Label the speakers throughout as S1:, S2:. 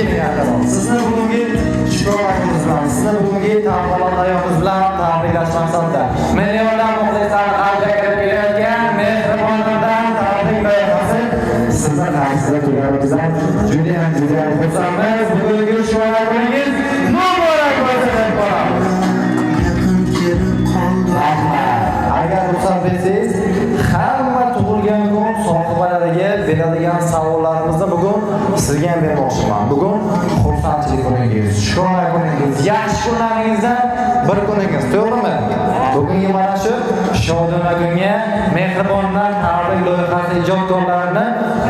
S1: keling akalar. Sizni bugungi shukroniz bilan, sizni bugungi taqdirlaringiz bilan tabriklash maqsadida millionlab muxlislarni qalbiga kirib kelayotgan mehribonlardan tabrik loyihasi sizni qarshisida turganimizdan judayam xursandmiz. Bugungi shukroniz muborak bo'lsin deb qolamiz. Agar ruxsat bersangiz, hamma tug'ilgan kun sohibalariga beradigan savollarimizni bugun sizga ham bermoqchiman. Bugun xursandchilik kuningiz, shukrona kuningiz, yaxshi kunlaringizdan bir kuningiz, to'g'rimi? Bugungi mana shu shodona kunga mehribonlar tabrik loyihasi ijodkorlarini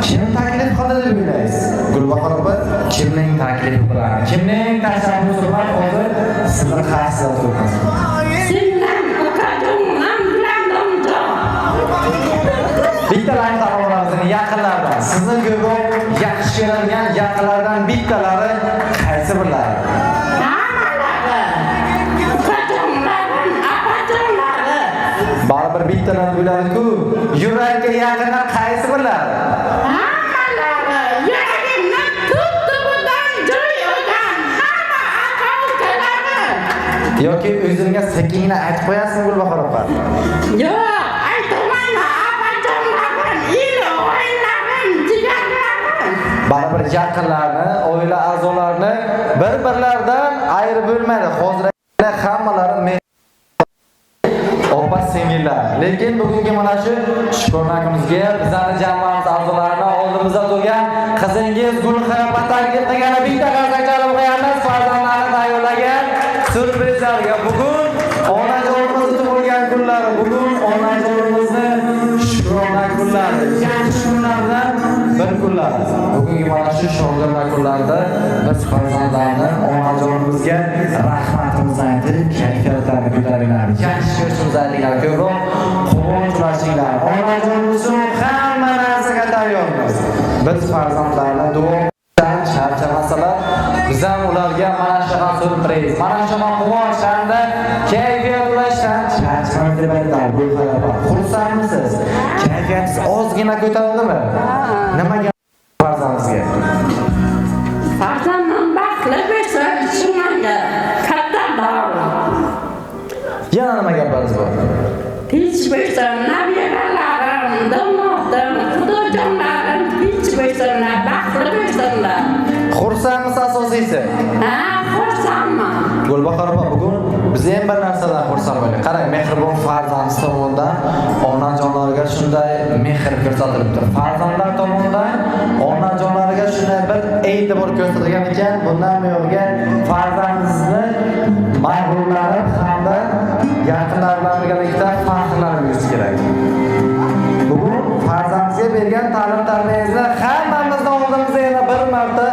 S1: kim taklif qildi deb o'ylaysiz? Gulbahor opa kimning taklifi bilan, kimning tashabbusi bilan hozir sizni qarshisida turibmiz? Bittalarni taxminlarimizning yaqinlaridan, sizni ko'proq yaxshi ko'radigan yaqinlardan bittalari qaysi birlari? Baribir bittalar bo'ladi-ku. Yurakka yaqinlar qaysi birlari? Yoki o'zingizga sekingina aytib qo'yasizmi Gulbahor opa?
S2: Yo'q, aytaman.
S1: Baribir yaqinlarni, oila a'zolarini bir-birlaridan ayirib bo'lmaydi. Hozir hammalari opa singillar. Lekin bugungi mana shu shukronakimizga bizlarning jamoamiz a'zolarini oldimizda turgan qizingiz Gulxira taklif qilgan bitta qarsak chalib qo'yamiz. Farzandlarni tayyorlagan syurprizlarga bugun onajonimizni tug'ilgan kunlari, bugun onajonimizni shukrona kunlari, yaxshi kunlardan bir kunlar. Bugungi mana shu shodona kunlarda biz farzandlarni onajonimizga rahmatimizni aytib, kayfiyatlarini ko'taringlar. Yaxshi ko'rishimizni aytinglar, ko'proq quvonch ulashinglar. Onajonimiz uchun hamma narsaga tayyormiz. Biz farzandlarni duodan charchamasalar, biz ham ularga mana shu syurpriz, mana shu quvonch hamda kayfiyat ulashdan charchamaydi deb aytadi bu hayot. Xursandmisiz? Kayfiyatingiz ozgina ko'tarildimi? Nimaga farzandingizga?
S2: Farzandim baxtli bo'lsa, shunga katta davr.
S1: Yana nima gaplaringiz bor?
S2: Hech bo'lsa, nabiralarim, do'modim, xudojonlarim hech bo'lsa, baxtli bo'lsinlar.
S1: Xursandmisiz asosiysi?
S2: Ha, xursandman.
S1: Gulbahor opa, bugun biz ham bir narsadan xursand bo'laylik. Qarang, mehribon farzand tomonidan onajonlarga shunday mehr ko'rsatilibdi. Farzandlar tomonidan onajonlarga shunday bir e'tibor ko'rsatilgan ekan, bundan buyog'iga farzandingizni mahrumlanib hamda yaqinlar bilan birgalikda faxrlanishingiz kerak. Bugun farzandingizga bergan ta'lim-tarbiyangizni hammamizni oldimizda yana bir marta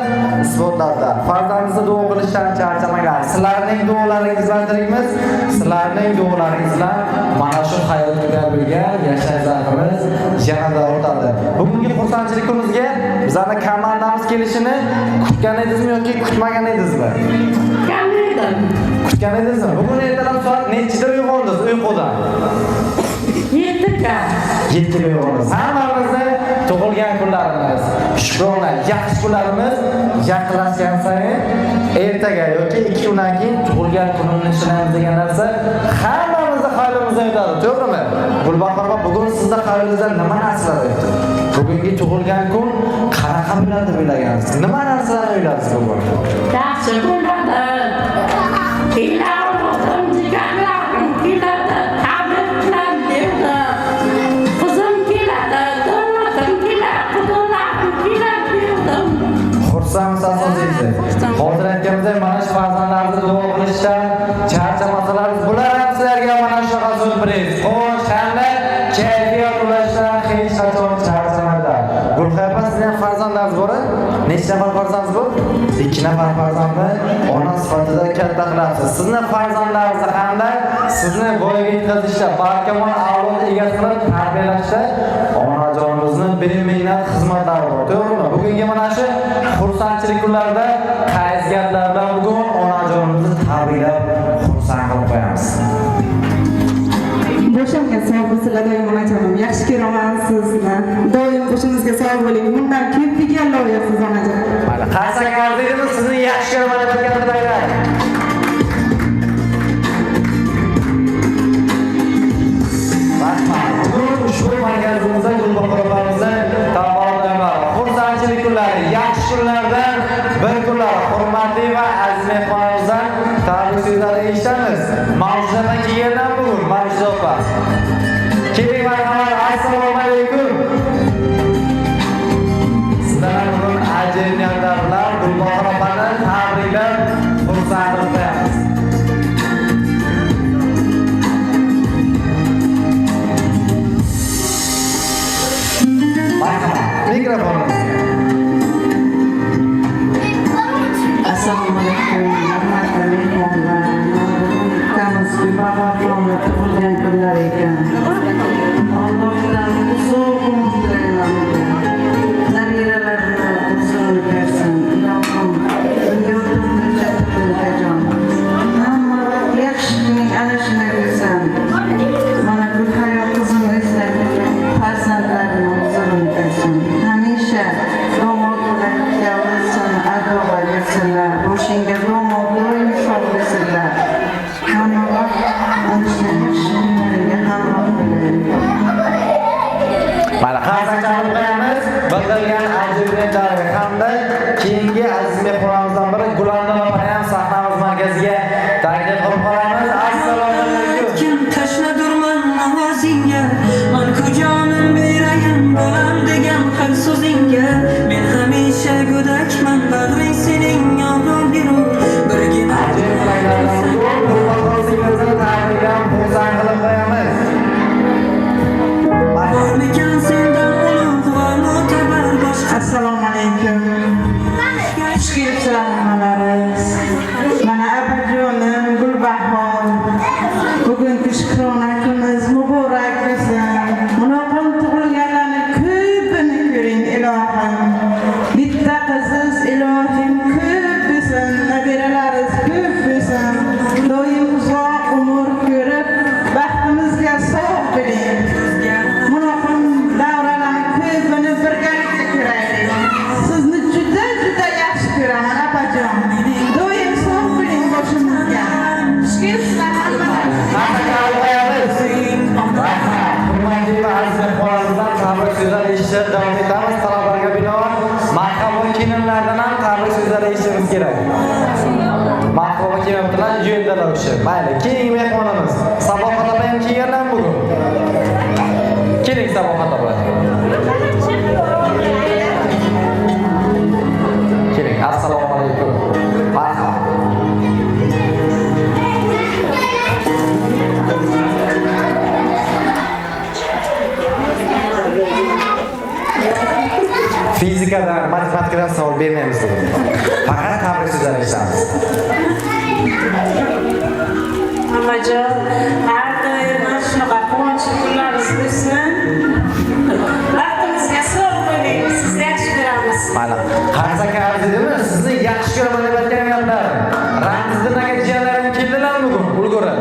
S1: isbotladi. Farzandingizni duo qilishdan charchamanglar. Sizlarning duolaringiz bilan tirikmiz. Sizlarning duolaringiz bilan mana shu hayot tugalligiga yashash zavqimiz yanada ortadi. Bugungi xursandchilik kunimizga bizning komandamiz kelishini kutgan edingizmi yoki kutmagan edingizmi?
S2: Kutgan edim.
S1: Kutgan edingizmi? Bugun ertalab soat nechida uyg'ondingiz uyqudan?
S2: 7ga.
S1: 7ga uyg'ondingiz. Hammamizni tug'ilgan kunlarimiz, shukrona, yaxshi kunlarimiz yaqinlashgan sayin ertaga yoki 2 kundan keyin tug'ilgan kunimni nishonlaymiz degan narsa hammamizni xayolimizda o'tadi, to'g'rimi? Gulbahor opa, bugun sizning xayolingizdan nima narsalar o'tdi? Bugungi tug'ilgan kun qanaqa bo'ladi deb o'ylagansiz? Nima narsalarni o'yladingiz bugun?
S2: Yaxshi bo'ladi. Ilovatim jigarlarim keladi, tabriklar berdi. Qizim keladi, do'matim keladi, xudolarim keladi berdim.
S1: Xursandmisiz asosiysi? Hozir aytganimizdek, mana shu farzandlarni duo qilishdan charchamasalar, bular ham sizlarga mana shu syurpriz, xo'sh, hamda kayfiyat ulashdan hech qachon charchamaydilar. Gulxira opa, sizning ham farzandlaringiz bor? Nechta nafar farzandingiz bor? 2 nafar farzandni ona sifatida katta qilasiz. Sizning farzandlaringizni hamda sizni voyaga yetkazishda, barkamol avlod egasi qilib tarbiyalashda onajonimizni beminnat xizmatlari bor. To'g'rimi? Bugungi mana shu xursandchilik kunlarida qaysi gaplar bilan bugun onajonimizni tabriklab xursand qilib qo'yamiz.
S3: Boshimga sog' bo'lsizlar doim onajonim. Yaxshi ko'raman sizni. Doim boshingizga sog' bo'ling. Bundan ko'p degan loyiha siz onajon.
S1: Mana qarsak arzidimi? bir kunlar hurmatli va aziz mehmonimizdan tabrik so'zlari eshitamiz. Mavzuda kelgandan bugun Mavzuda opa. Keling marhamat, assalomu alaykum. Sizlar bugun ajoyiblar bilan Gulbahor opani tabriklab xursandlik qilamiz. Mikrofonimiz.
S3: Assalomu alaykum. Hurmatli mehmonlar. Kamiz Gulbahor opani tug'ilgan kunlar ekan. Allohdan uzoq umr tilayman. Nabiralarini uzun bersin. Ilohim dunyoda jazojon. Hamma yaxshilik ana shuni bilsin. Mana bu hayot qizim esa farzandlarini uzun bersin. Hamisha domodlar yavrusin, adoba bersinlar. Boshingga domodlar yumshoq bersinlar. Hamma vaqt ana shuni yaxshiliklarga hamroh bo'laylik.
S1: Mana qarsaklarni qo'yamiz. Bildirgan ajoyiblar hamda keyingi aziz mehmonimizdan biri Gulanda opani ham sahnamiz markaziga taklif qilib qolamiz. Assalomu alaykum.
S4: Kim tashnadurman ovozingga, man ko'jonim berayim bo'lam degan har so'zingga. Men hamisha go'dakman, bag'ring sening yomon yurur. Birgina
S1: Ajoyiblardan Gulbahor tabriklab xursand qilib qo'yamiz.
S4: bormikan sendan ulug' va mo'tabar boshqa.
S3: Assalomu alaykum. Xush kelibsizlar hammalariz. Mana abajonim Gulbahor. Bugungi shukrona kunimiz muborak bo'lsin. Munoqim tug'ilganlarni ko'pini ko'ring ilohim. Bitta qiziz ilohim ko'p bo'lsin, nabiralaringiz ko'p bo'lsin. Doim uzoq umr ko'rib, baxtimizga sog' bo'ling. Munoqim davralarni ko'pini birgalikda ko'raylik. Sizni juda yaxshi ko'raman abajon. Doim sog' bo'ling boshimizga. Xush kelibsizlar hammalari.
S1: Qarsaklarni qo'yamiz. Hurmatli va aziz mehmonlarimizdan tabrik so'zlari eshitib davom etamiz. Talablarga binoan marhaba kelinlardan ham tabrik so'zlari eshitishimiz kerak. Marhaba kelin bilan yo'ldalar o'sha. Mayli, keyingi mehmonimiz Sabohat opa ham kelganlar bugun. Keling Sabohat opa. Keling, assalomu alaykum. Marhaba. Fizikadan, matematikadan savol bermaymiz bugun. Faqat tabrik so'zlari eshitamiz.
S2: Amajon, har doim mana shunaqa quvonchli kunlaringiz bo'lsin. Vaqtimizga sog' bo'ling, sizni yaxshi ko'ramiz.
S1: Mana qarsaka arzidimi? Sizni yaxshi ko'raman deb aytgan gaplar. Ramziddin aka jiyanlarim keldilar bugun, ulgurib.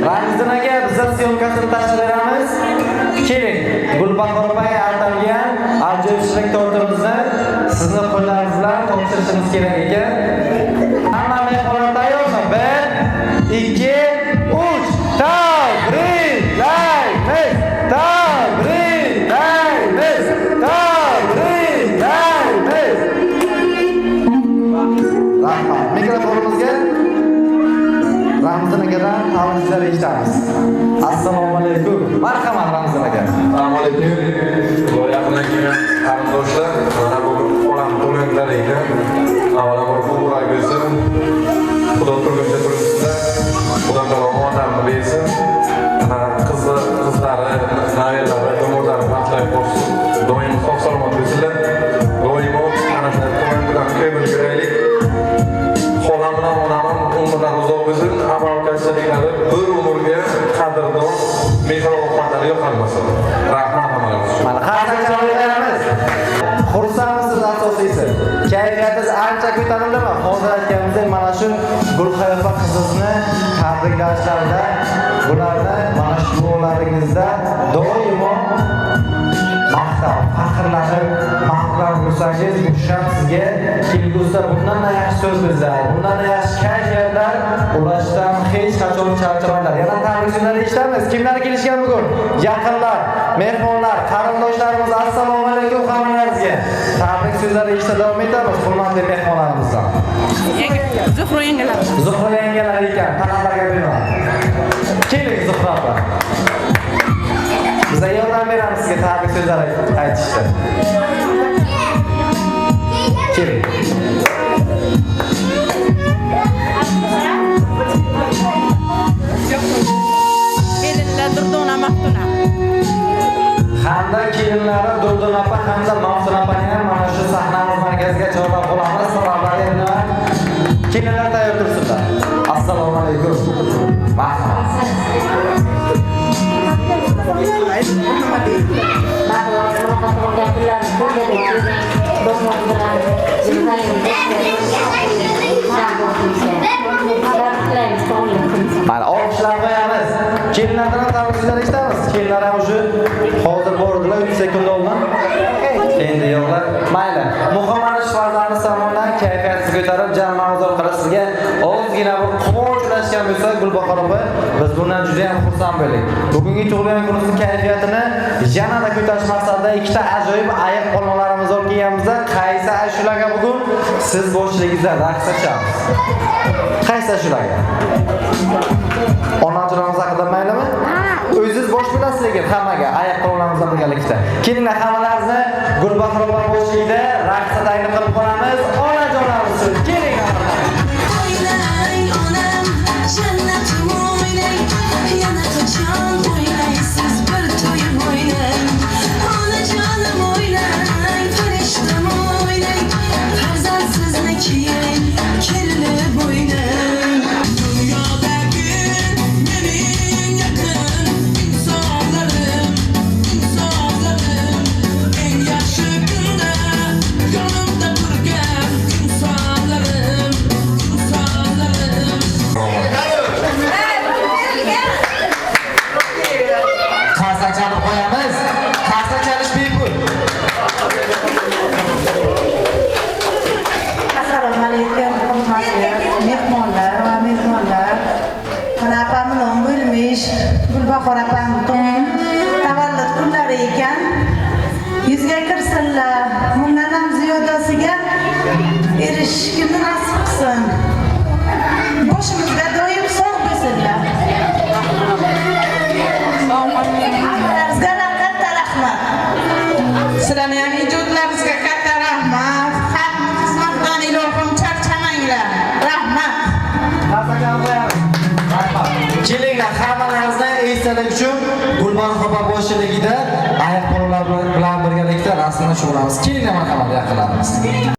S1: Ramziddin aka bizlar syomkasini tashlab beramiz. Keling, Gulbahor opaga atalgan ajoyib shirik tortimizni sizni qo'llaringiz bilan topshirishimiz kerak ekan. Hamma mehmonlar tayyormi? 1, 2, 3. Tabriklaymiz! Tabriklaymiz! Tabriklaymiz! Rahmat. Mikrofonimizga Ramzan akadan tabriklar eshitamiz. Assalomu alaykum. Marhamat Ramzan aka.
S5: Assalomu alaykum. Yaqindan kelgan qarindoshlar, mana bugun olam to'ylar ekan. Avvalambor muborak bo'lsin. Xudo turguncha turibsizlar. Xudo taolo omadlarni bersin. Qizlari, nabiralari, domozlari baxtli bo'lsin. Doim sog' salomat bo'lsinlar. Doimo ana shu to'ylar bilan ko'pini ko'raylik. Xolam bilan onamning umrlari uzoq bo'lsin. Amal-kasaliklari bir umrga qadrdon, mehr-oqibatlari yo'qolmasin. Rahmat hammalarga.
S1: Mana qarsaklarimiz. Xursandsiz asosiysi. Kayfiyatingiz ancha ko'tarildi-mi? Hozir aytganimizdek mana shu Gulhayofa qizizni tabriklashlarda bularni mana shu yo'llaringizda doimo maqtab, faxrlanib, maqtab bo'lsangiz, bu ham sizga kelgusida bundan yaxshi so'zlar, bundan yaxshi kayfiyatlar ulashdan hech qachon charchamanglar. Yana tabrik so'zlari eshitamiz. Kimlar kelishgan bugun? Yaqinlar. mehmonlar, qarindoshlarimiz assalomu alaykum hammalaringizga. Tabrik so'zlari eshita davom etamiz hurmatli mehmonlarimizdan.
S6: Zuhra yengelar.
S1: Zuhra yengelar ekan, qanaqalarga bilmayman. Keling Zuhra opa. Biz yordam beramiz sizga tabrik so'zlari aytishda. Keling.
S6: Kelinlar Durdona Maftuna.
S1: Hamda kelinlari Durdona opa hamda Maftuna opani ham mana shu sahnamiz markaziga chorlab qolamiz. Sabablari bilan kelinlar tayyor tursinlar. Assalomu alaykum. Marhamat. Mana olqishlar qo'yamiz. Kelinlardan tabriklar eshitamiz. Kelinlar ham shu hozir bordilar 3 sekund oldin. Endi yo'qlar. Mayli. Muhammad Shifozlarimiz tomonidan kayfiyatingizni ko'tarib, jamoamiz orqali sizga ozgina bir quvonch ulashgan bo'lsa, Gulbahor opa, biz bundan juda ham xursand bo'ldik. Bugungi tug'ilgan kuningiz kayfiyatini yanada ko'tarish maqsadida ikkita ajoyib ayiq polmonlarimiz olib kelganmizda, qaysi ashularga bugun siz boshligingizda raqs ochamiz. Qaysi ashularga? Onajonimiz haqida maylimi? O'zingiz bosh bilasiz lekin hammaga ayiq polmonlarimiz bilan birgalikda. Kelinglar hammalaringizni Gulbahor opa boshligida raqsga tayyor qilib qolamiz. Onajonlarimiz uchun keling.
S7: Oynay onam jannatim oynay yana qachon o'ynaysiz bir to'yib oynay onajonim oynay farishtam oynay farzandsizni keyin kerilib oynay dunyodagi mening yaqin insonlarim eng yaxshi kunda yonimda turgan insonlarim
S1: Qarsa chalib qo'yamiz. Qarsa chalish bepul.
S8: Assalomu alaykum hurmatli mehmonlar va mehmonlar. Mana opamni nom bo'lmish Gulbahor opam tavallud kunlari ekan. Yuzga kirsinlar. Bundan ham ziyodasiga erishishni nasib qilsin. Boshimizda doim sog' bo'lsinlar. Sizlarga katta rahmat. Sizlarning ham ijodlaringizga katta rahmat. Xalqni xizmatdan ilohim charchamanglar. Rahmat.
S1: Qarsa chalib qo'yamiz. Marhamat. Kelinglar hammalaringizni esdalik uchun Gulbahor opa boshchiligida ayiq polmonlar bilan birgalikda rasmlashib olamiz. Kelinglar marhamat yaqinlarimiz.